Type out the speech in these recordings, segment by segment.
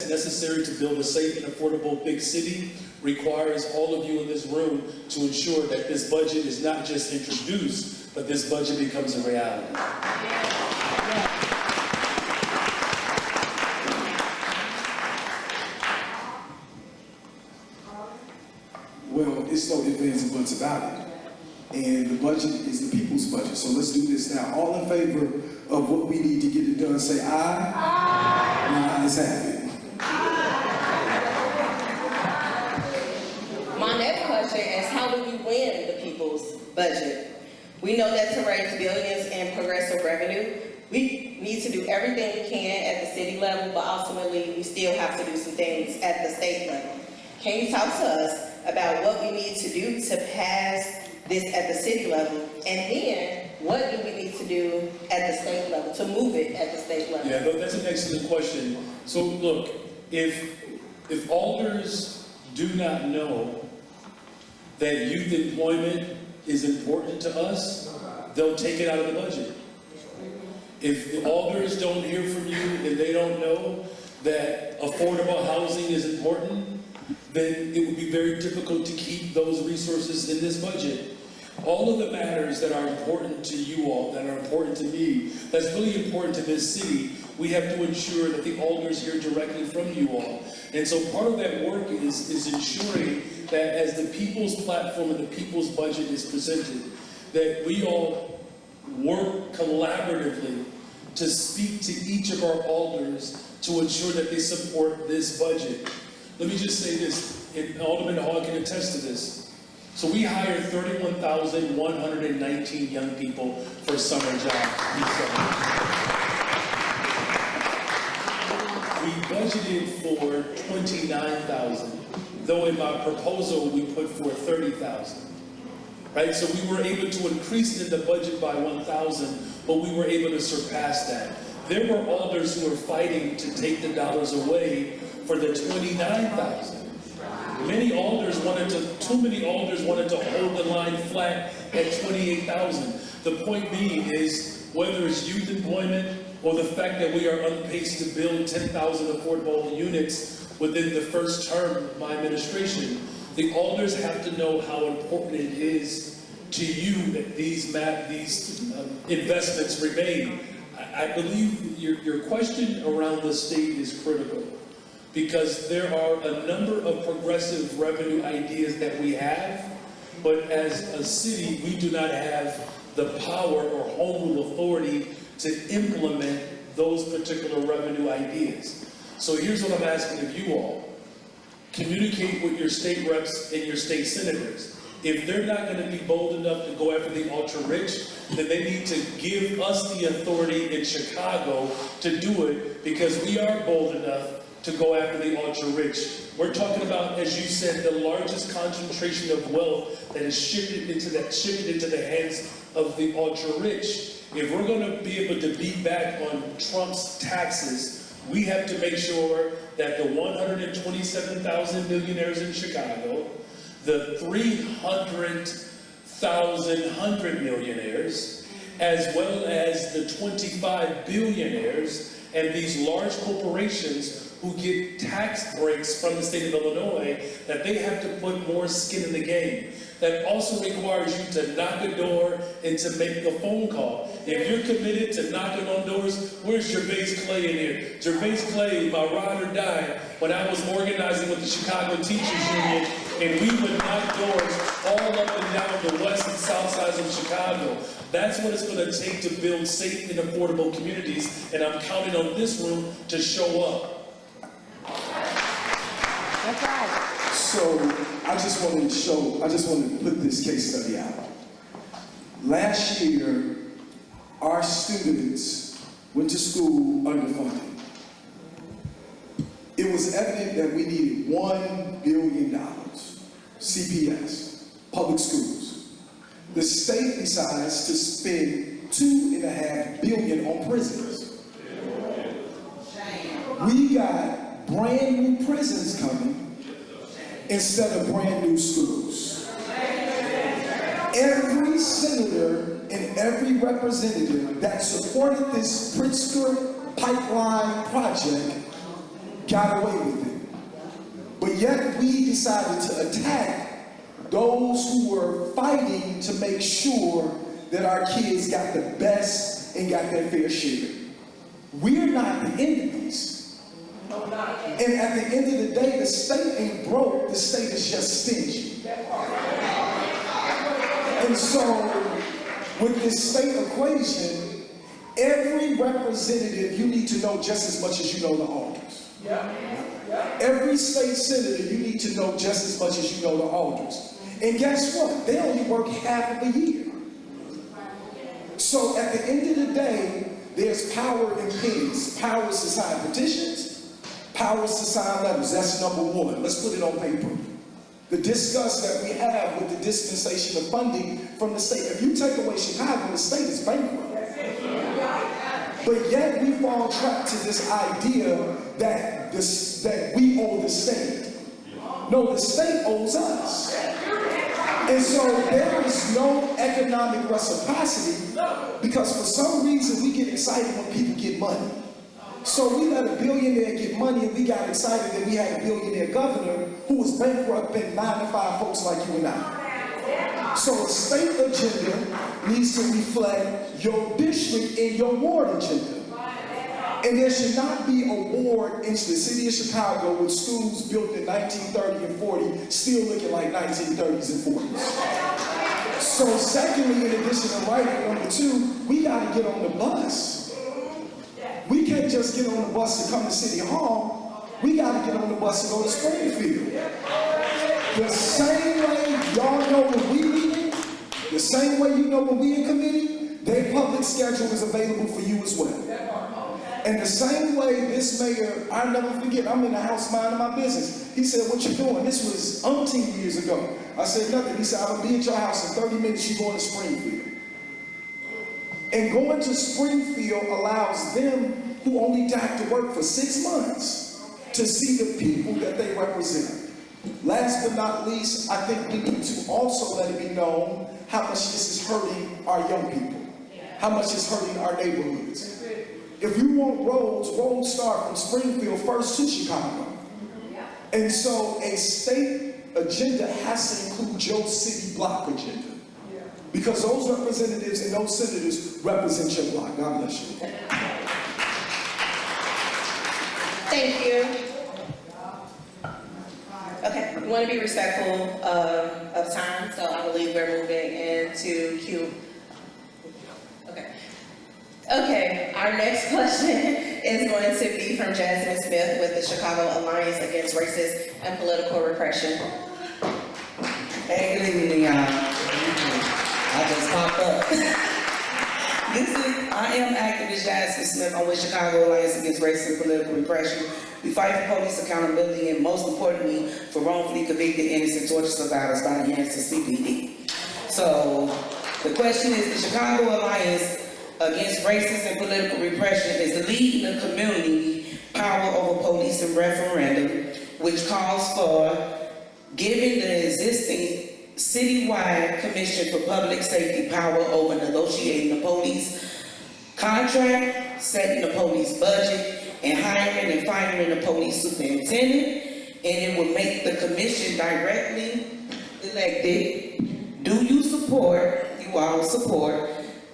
necessary to build a safe and affordable big city requires all of you in this room to ensure that this budget is not just introduced, but this budget becomes a reality. Well, it's no ifs, ands, and buts about it. And the budget is the people's budget. So let's do this now. All in favor of what we need to get it done, say aye. Aye. My ayes have it. My next question is, how do we win the people's budget? We know that to raise billions in progressive revenue, we need to do everything we can at the city level, but ultimately we still have to do some things at the state level. Can you talk to us about what we need to do to pass this at the city level, and then what do we need to do at the state level to move it at the state level? Yeah, that's an excellent question. So look, if alders do not know that youth employment is important to us, they'll take it out of the budget. If the alders don't hear from you and they don't know that affordable housing is important, then it would be very difficult to keep those resources in this budget. All of the matters that are important to you all, that are important to me, that's really important to this city, we have to ensure that the alders hear directly from you all. And so part of that work is ensuring that as the people's platform and the people's budget is presented, that we all work collaboratively to speak to each of our alders to ensure that they support this budget. Let me just say this, and Alderman Hall can attest to this. So we hired 31,119 young people for summer jobs. We budgeted for 29,000, though in my proposal we put for 30,000. Right? So we were able to increase in the budget by 1,000, but we were able to surpass that. There were alders who were fighting to take the dollars away for the 29,000. Too many alders wanted to hold the line flat at 28,000. The point being is, whether it's youth employment or the fact that we are on pace to build 10,000 affordable units within the first term of my administration, the alders have to know how important it is to you that these investments remain. I believe your question around the state is critical, because there are a number of progressive revenue ideas that we have, but as a city, we do not have the power or home rule authority to implement those particular revenue ideas. So here's what I'm asking of you all. Communicate with your state reps and your state senators. If they're not going to be bold enough to go after the ultra-rich, then they need to give us the authority in Chicago to do it, because we are bold enough to go after the ultra-rich. We're talking about, as you said, the largest concentration of wealth that is shifted into the hands of the ultra-rich. If we're going to be able to beat back on Trump's taxes, we have to make sure that the 127,000 millionaires in Chicago, the 300,000 hundred millionaires, as well as the 25 billionaires and these large corporations who get tax breaks from the state of Illinois, that they have to put more skin in the game. That also requires you to knock a door and to make a phone call. If you're committed to knocking on doors, where's Gervais Clay in here? Gervais Clay, my ride or die, when I was organizing with the Chicago Teachers Union, and we would knock doors all up and down the west and south sides of Chicago. That's what it's going to take to build safe and affordable communities, and I'm counting on this room to show up. That's right. So I just wanted to put this case study out. Last year, our students went to school underfunded. It was evident that we needed $1 billion, CPS, public schools. The state decides to spend $2.5 billion on prisons. We got brand new prisons coming instead of brand new schools. Every senator and every representative that supported this Pritzker pipeline project got away with it. But yet we decided to attack those who were fighting to make sure that our kids got the best and got their fair share. We're not the enemies. And at the end of the day, the state ain't broke, the state is just stingy. And so, with this state equation, every representative, you need to know just as much as you know the alders. Every state senator, you need to know just as much as you know the alders. And guess what? They only work half of a year. So at the end of the day, there's power in pens. Power is to sign petitions, power is to sign letters. That's number one. Let's put it on paper. The disgust that we have with the dispensation of funding from the state. If you take away Chicago, the state is bankrupt. But yet we fall trapped to this idea that we owe the state. No, the state owes us. And so there is no economic reciprocity because for some reason we get excited when people get money. So we let a billionaire get money and we got excited that we had a billionaire governor who was bankrupting 9 to 5 folks like you and I. So a state agenda needs to reflect your district and your ward agenda. And there should not be a ward in the city of Chicago with schools built in 1930 and 40 still looking like 1930s and 40s. So secondly, in addition to writing, number two, we got to get on the bus. We can't just get on the bus to come to City Hall. We got to get on the bus to go to Springfield. The same way y'all know when we meeting, the same way you know when we in committee, their public schedule is available for you as well. And the same way this mayor, I'll never forget, I'm in the house minding my business. He said, what you doing? This was umpteen years ago. I said, nothing. He said, I'll be at your house in 30 minutes, you going to Springfield. And going to Springfield allows them who only have to work for 6 months to see the people that they represent. Last but not least, I think we need to also let it be known how much this is hurting our young people, how much it's hurting our neighborhoods. If you want roads start from Springfield first to Chicago. And so a state agenda has to include your city block agenda. Because those representatives and those senators represent your block. God bless you. Thank you. Okay, we want to be respectful of time, so I believe we're moving into Q. Okay, our next question is going to be from Jasmine Smith with the Chicago Alliance Against Racist and Political Repression. Hey, good evening, y'all. I just popped up. I am activist Jasmine Smith. I'm with Chicago Alliance Against Racist and Political Repression. We fight for police accountability and, most importantly, for wrongfully convicted innocent torture survivors by the hands of CPD. So, the question is, the Chicago Alliance Against Racist and Political Repression is leading the community power over police and referendum, which calls for giving the existing citywide Commission for Public Safety power over negotiating the police contract, setting the police budget, and hiring and firing the police superintendent. And it will make the commission directly elected. Do you all support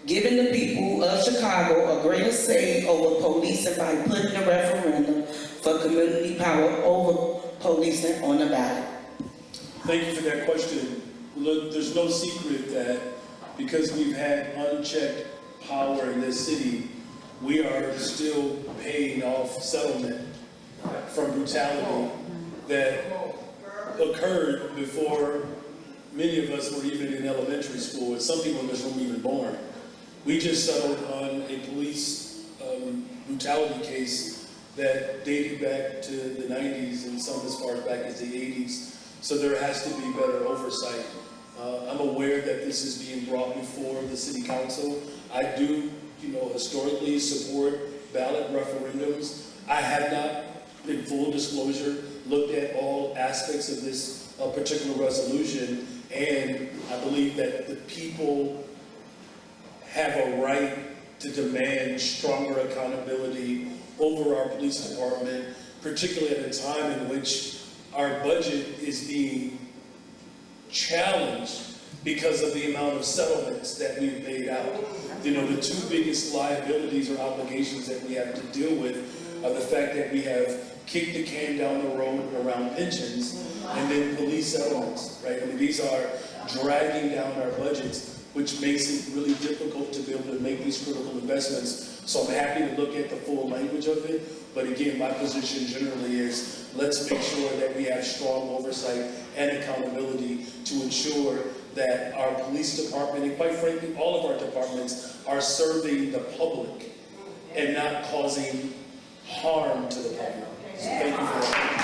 giving the people of Chicago a greater say over policing by putting a referendum for community power over policing on the ballot? Thank you for that question. Look, there's no secret that because we've had unchecked power in this city, we are still paying off settlement from brutality that occurred before many of us were even in elementary school, and some people in this room were even born. We just settled on a police brutality case that dated back to the 90s and some as far back as the 80s. So there has to be better oversight. I'm aware that this is being brought before the city council. I do, historically support ballot referendums. I have not, in full disclosure, looked at all aspects of this particular resolution, and I believe that the people have a right to demand stronger accountability over our police department, particularly at a time in which our budget is being challenged because of the amount of settlements that we've paid out. You know, the two biggest liabilities or obligations that we have to deal with are the fact that we have kicked the can down the road around pensions and then police settlements, right? I mean, these are dragging down our budgets, which makes it really difficult to be able to make these critical investments. So I'm happy to look at the full language of it, but again, my position generally is let's make sure that we have strong oversight and accountability to ensure that our police department, and quite frankly, all of our departments, are serving the public and not causing harm to the public. So thank you for that.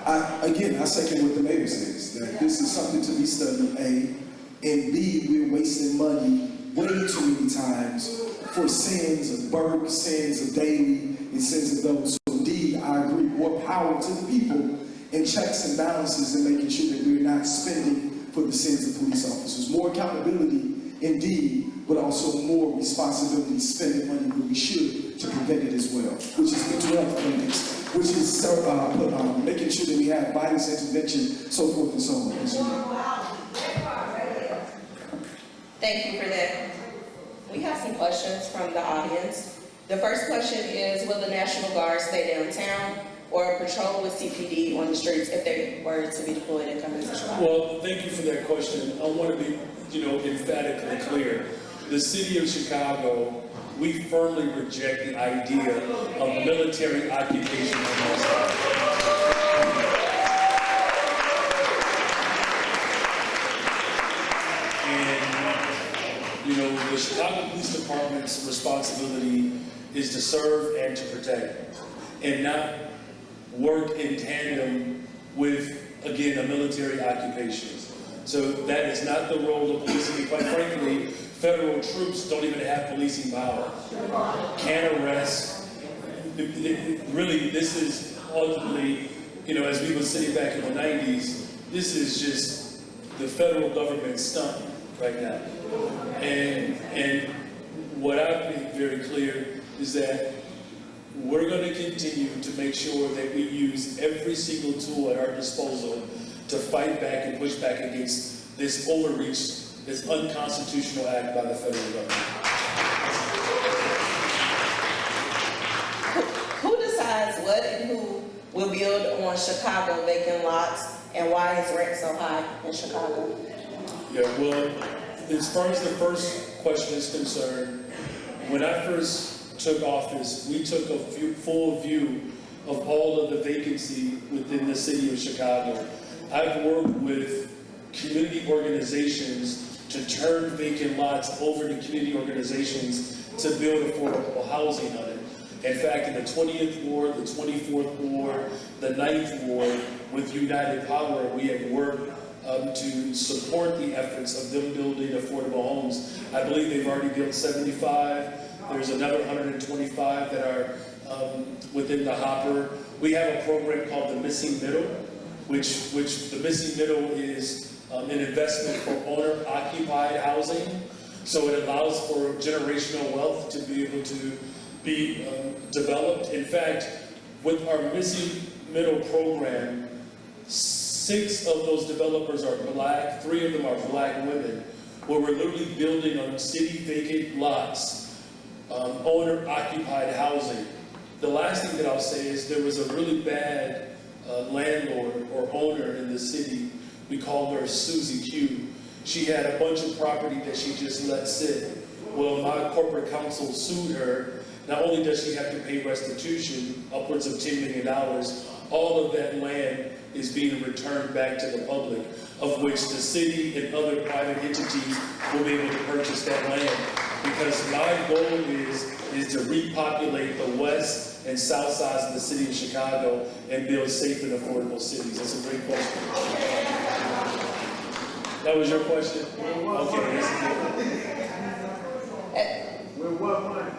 I second what the mayor says, that this is something to be studied, A, and B, we're wasting money way too many times for sins of Burke, sins of Daley, and sins of those. So D, I agree, more power to the people and checks and balances and making sure that we're not spending for the sins of police officers. More accountability, indeed, but also more responsibility spending money where we should to prevent it as well, which is mental health clinics, which is making sure that we have violence intervention, so forth and so on. Thank you for that. We have some questions from the audience. The first question is, will the National Guard stay downtown or patrol with CPD on the streets if they were to be deployed and come into Chicago? Well, thank you for that question. I want to be, emphatically clear. The city of Chicago, we firmly reject the idea of military occupation of our state. The Chicago Police Department's responsibility is to serve and to protect, and not work in tandem with, again, a military occupation. So that is not the role of policing. Quite frankly, federal troops don't even have policing power. Can't arrest. Really, this is ultimately, as we would say back in the 90s, this is just the federal government stunt right now. And what I've made very clear is that we're going to continue to make sure that we use every single tool at our disposal to fight back and push back against this overreach, this unconstitutional act by the federal government. Who decides what and who will build on Chicago vacant lots, and why is rent so high in Chicago? Yeah, well, as far as the first question is concerned, when I first took office, we took a full view of all of the vacancy within the city of Chicago. I've worked with community organizations to turn vacant lots over to community organizations to build affordable housing on it. In fact, in the 20th Ward, the 24th Ward, the 9th Ward, with United Power, we have worked to support the efforts of them building affordable homes. I believe they've already built 75. There's another 125 that are within the hopper. We have a program called the Missing Middle, which the Missing Middle is an investment for owner-occupied housing. So it allows for generational wealth to be able to be developed. In fact, with our Missing Middle program, 6 of those developers are black, 3 of them are black women, where we're literally building on city vacant lots, owner-occupied housing. The last thing that I'll say is there was a really bad landlord or owner in the city. We called her Susie Q. She had a bunch of property that she just let sit. Well, my corporate counsel sued her. Not only does she have to pay restitution, upwards of $10 million, all of that land is being returned back to the public, of which the city and other private entities will be able to purchase that land. Because my goal is to repopulate the west and south sides of the city of Chicago and build safe and affordable cities. That's a great question. That was your question? Okay, that's good.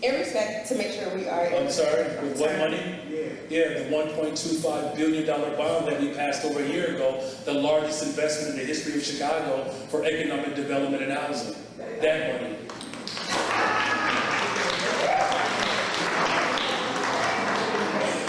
In respect, to make sure we are. I'm sorry, with what money? Yeah. Yeah, the $1.25 billion bond that we passed over a year ago, the largest investment in the history of Chicago for economic development and housing. That money.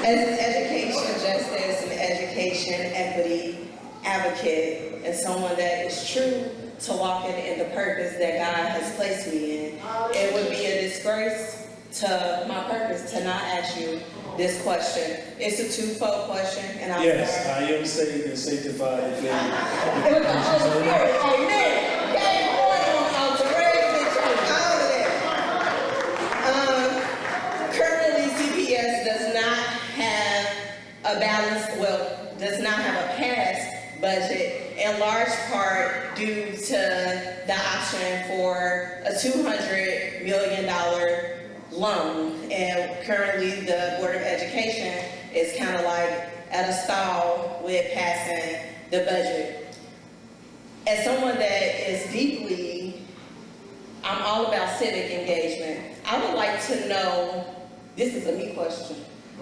As an education justice and education equity advocate, and someone that is true to walking in the purpose that God has placed me in, it would be a disgrace to my purpose to not ask you this question. It's a twofold question, and I'm Yes, sorry. I am saved and sanctified and filled. With the Holy Spirit, amen. Game on altar, praise the church, all of that. Currently, CPS does not have a balanced, does not have a passed budget, in large part due to the option for a $200 million loan. And currently, the Board of Education is kind of like at a stall with passing the budget. As someone that is deeply, I'm all about civic engagement. I would like to know, this is a me question.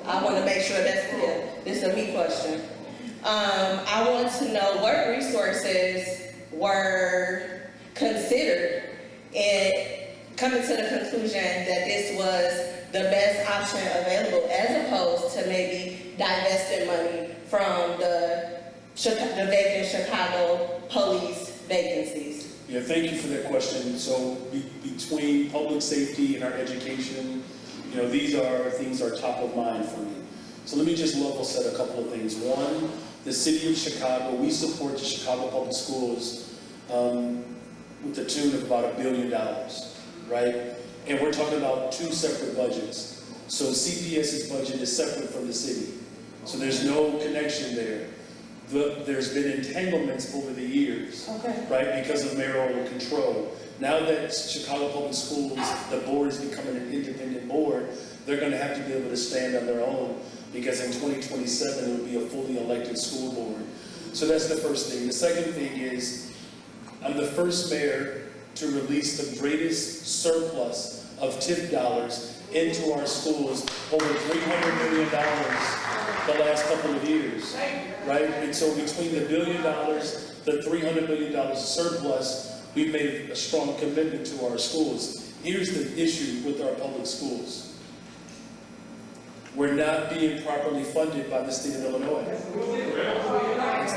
I want to make sure that's clear. This is a me question. I want to know what resources were considered in coming to the conclusion that this was the best option available, as opposed to maybe divesting money from the vacant Chicago police vacancies. Yeah, thank you for that question. So between public safety and our education, these are things that are top of mind for me. So let me just level set a couple of things. One, the city of Chicago, we support the Chicago Public Schools with the tune of about $1 billion, right? And we're talking about two separate budgets. So CPS's budget is separate from the city. So there's no connection there. There's been entanglements over the years, right, because of mayoral control. Now that Chicago Public Schools, the board is becoming an independent board, they're going to have to be able to stand on their own, because in 2027 it will be a fully elected school board. So that's the first thing. The second thing is, I'm the first mayor to release the greatest surplus of TIF dollars into our schools, over $300 million the last couple of years, right? And so between the $1 billion, the $300 million surplus, we've made a strong commitment to our schools. Here's the issue with our public schools. We're not being properly funded by the state of Illinois.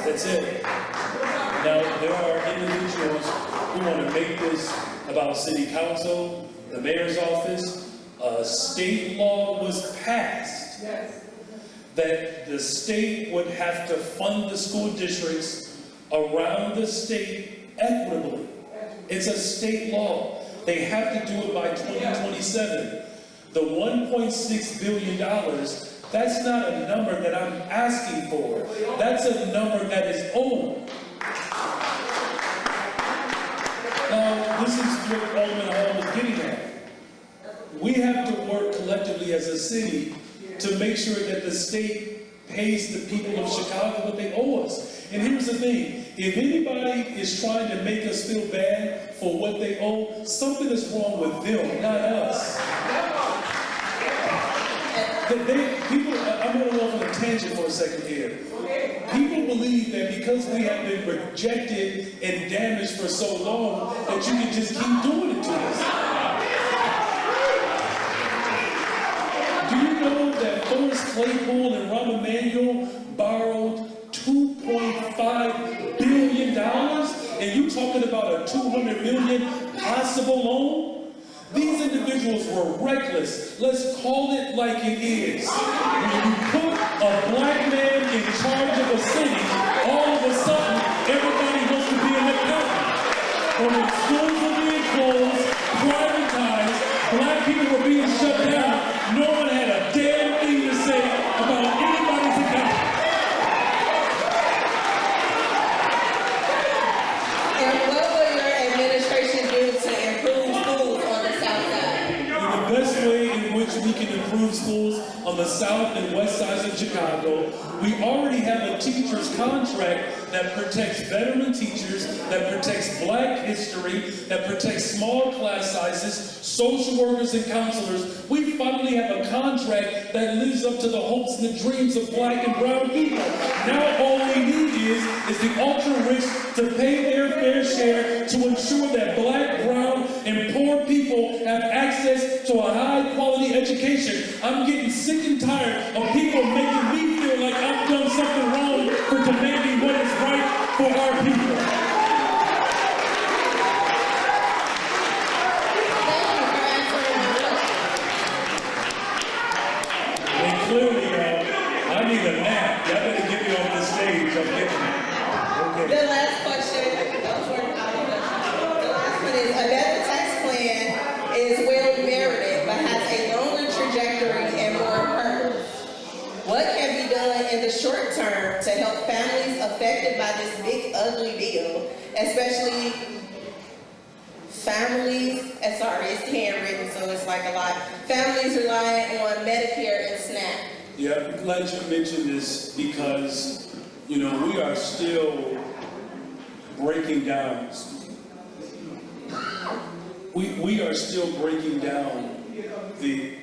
That's it. Now, there are individuals who want to make this about city council, the mayor's office. State law was passed that the state would have to fund the school districts around the state equitably. It's a state law. They have to do it by 2027. The $1.6 billion, that's not a number that I'm asking for. That's a number that is owed. Now, this is what Alderman Hall was getting at. We have to work collectively as a city to make sure that the state pays the people of Chicago what they owe us. And here's the thing, if anybody is trying to make us feel bad for what they owe, something is wrong with them, not us. I'm going to go off on a tangent for a second here. People believe that because we have been rejected and damaged for so long, that you can just keep doing it to us. Do you know that Forrest Claypool and Rahm Emanuel borrowed $2.5 billion? And you talking about a $200 million possible loan? These individuals were reckless. Let's call it like it is. When you put a black man in charge of a city, all of a sudden, everybody wants to be an accountant. Or when schools were being closed, privatized, black people were being shut down, no one had a damn thing to say about anybody's account. And what will your administration do to improve schools on the south side? The best way in which we can improve schools on the south and west sides of Chicago, we already have a teacher's contract that protects veteran teachers, that protects Black history, that protects small class sizes, social workers and counselors. We finally have a contract that lives up to the hopes and the dreams of Black and brown people. Now all we need is the ultra-rich to pay their fair share to ensure that Black, brown, and poor people have access to a high-quality education. I'm getting sick and tired of people making me feel like I've done something wrong for demanding what is right for our people. And clearly, I need a nap. Y'all better get me off the stage. I'm getting it. Okay. The last question, the last one is, a better tax plan is well merited, but has a longer trajectory and more purpose. What can be done in the short term to help families affected by this big ugly deal, especially families, sorry, it's handwritten, so it's like a lot. Families relying on Medicare and SNAP. Yeah, I'm glad you mentioned this because, you know, we are still breaking down. We are still breaking down the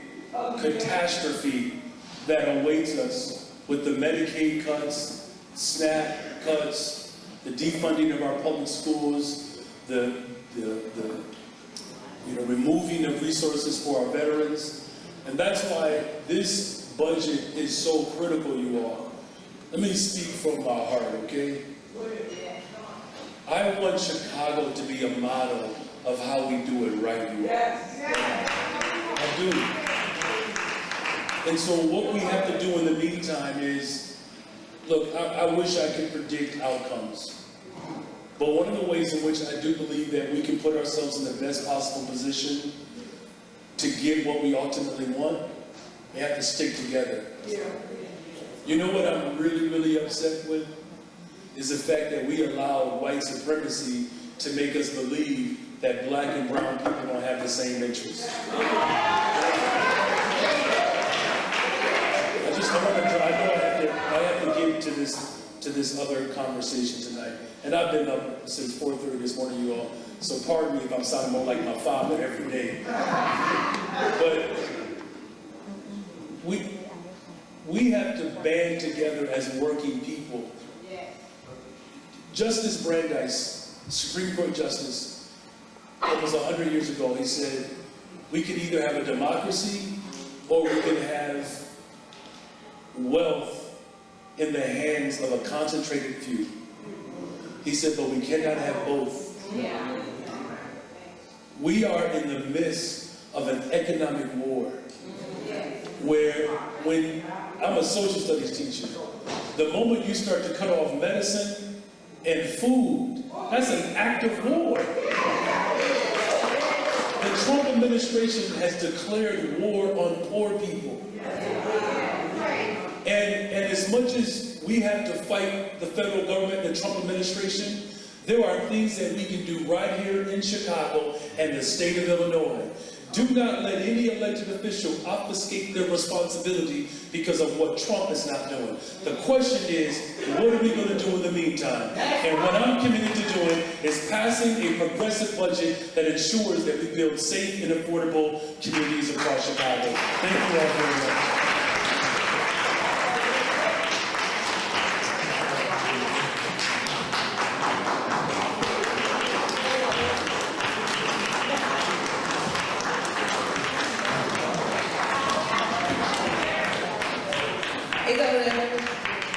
catastrophe that awaits us with the Medicaid cuts, SNAP cuts, the defunding of our public schools, the removing of resources for our veterans. And that's why this budget is so critical, you all. Let me speak from my heart, okay? I want Chicago to be a model of how we do it right, you all. I do. And so what we have to do in the meantime is, look, I wish I could predict outcomes. But one of the ways in which I do believe that we can put ourselves in the best possible position to get what we ultimately want, we have to stick together. You know what I'm really, really upset with? Is the fact that we allow white supremacy to make us believe that Black and brown people don't have the same interests. I have to get to this other conversation tonight. And I've been up since 4:30 this morning, you all. So pardon me if I'm sounding more like my father every day. But we have to band together as working people. Justice Brandeis, Supreme Court Justice, almost 100 years ago, he said, we can either have a democracy or we can have wealth in the hands of a concentrated few. He said, but we cannot have both. We are in the midst of an economic war where when I'm a social studies teacher, the moment you start to cut off medicine and food, that's an act of war. The Trump administration has declared war on poor people. And as much as we have to fight the federal government, the Trump administration, there are things that we can do right here in Chicago and the state of Illinois. Do not let any elected official obfuscate their responsibility because of what Trump is not doing. The question is, what are we going to do in the meantime? And what I'm committed to doing is passing a progressive budget that ensures that we build safe and affordable communities across Chicago. Thank you all very much.